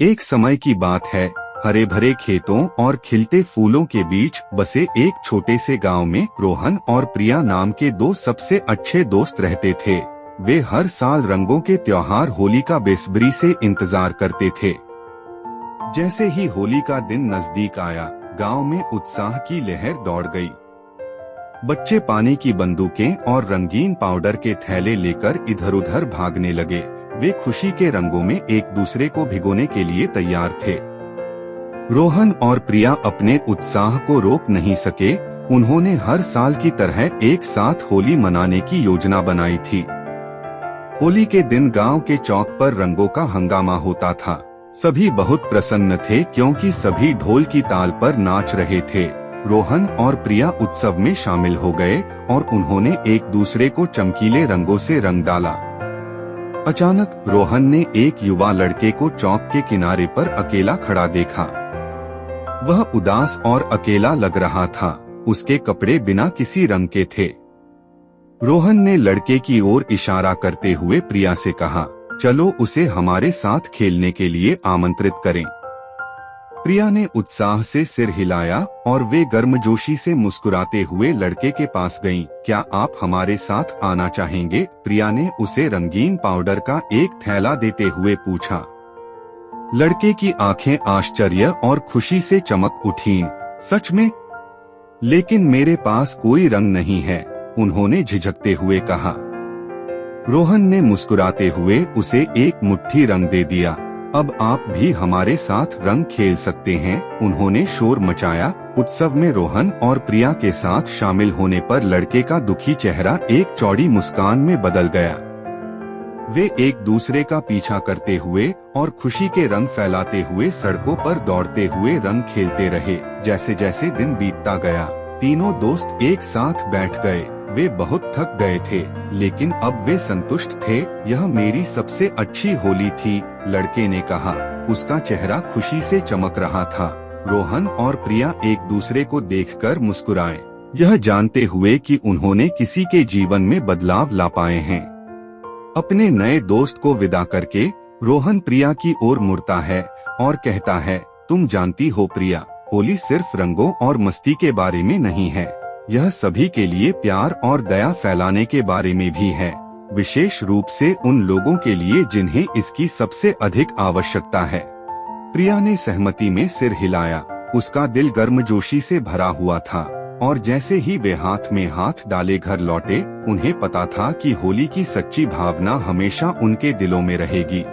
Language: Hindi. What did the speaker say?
एक समय की बात है, हरे भरे खेतों और खिलते फूलों के बीच बसे एक छोटे से गांव में रोहन और प्रिया नाम के दो सबसे अच्छे दोस्त रहते थे। वे हर साल रंगों के त्योहार होली का बेसब्री से इंतजार करते थे। जैसे ही होली का दिन नजदीक आया, गांव में उत्साह की लहर दौड़ गई। बच्चे पानी की बंदूकें और रंगीन पाउडर के थैले लेकर इधर उधर भागने लगे। वे खुशी के रंगों में एक दूसरे को भिगोने के लिए तैयार थे। रोहन और प्रिया अपने उत्साह को रोक नहीं सके। उन्होंने हर साल की तरह एक साथ होली मनाने की योजना बनाई थी। होली के दिन गांव के चौक पर रंगों का हंगामा होता था। सभी बहुत प्रसन्न थे क्योंकि सभी ढोल की ताल पर नाच रहे थे। रोहन और प्रिया उत्सव में शामिल हो गए और उन्होंने एक दूसरे को चमकीले रंगों से रंग डाला। अचानक रोहन ने एक युवा लड़के को चौक के किनारे पर अकेला खड़ा देखा। वह उदास और अकेला लग रहा था। उसके कपड़े बिना किसी रंग के थे। रोहन ने लड़के की ओर इशारा करते हुए प्रिया से कहा, चलो उसे हमारे साथ खेलने के लिए आमंत्रित करें। प्रिया ने उत्साह से सिर हिलाया और वे गर्मजोशी से मुस्कुराते हुए लड़के के पास गईं। क्या आप हमारे साथ आना चाहेंगे? प्रिया ने उसे रंगीन पाउडर का एक थैला देते हुए पूछा। लड़के की आंखें आश्चर्य और खुशी से चमक उठीं। सच में? लेकिन मेरे पास कोई रंग नहीं है, उन्होंने झिझकते हुए कहा। रोहन ने मुस्कुराते हुए उसे एक मुट्ठी रंग दे दिया। अब आप भी हमारे साथ रंग खेल सकते हैं, उन्होंने शोर मचाया। उत्सव में रोहन और प्रिया के साथ शामिल होने पर लड़के का दुखी चेहरा एक चौड़ी मुस्कान में बदल गया। वे एक दूसरे का पीछा करते हुए और खुशी के रंग फैलाते हुए सड़कों पर दौड़ते हुए रंग खेलते रहे। जैसे जैसे दिन बीतता गया, तीनों दोस्त एक साथ बैठ गए। वे बहुत थक गए थे, लेकिन अब वे संतुष्ट थे। यह मेरी सबसे अच्छी होली थी, लड़के ने कहा। उसका चेहरा खुशी से चमक रहा था। रोहन और प्रिया एक दूसरे को देखकर मुस्कुराए, यह जानते हुए कि उन्होंने किसी के जीवन में बदलाव ला पाए हैं। अपने नए दोस्त को विदा करके रोहन प्रिया की ओर मुड़ता है और कहता है, तुम जानती हो प्रिया, होली सिर्फ रंगों और मस्ती के बारे में नहीं है, यह सभी के लिए प्यार और दया फैलाने के बारे में भी है, विशेष रूप से उन लोगों के लिए जिन्हें इसकी सबसे अधिक आवश्यकता है। प्रिया ने सहमति में सिर हिलाया। उसका दिल गर्मजोशी से भरा हुआ था और जैसे ही वे हाथ में हाथ डाले घर लौटे, उन्हें पता था कि होली की सच्ची भावना हमेशा उनके दिलों में रहेगी।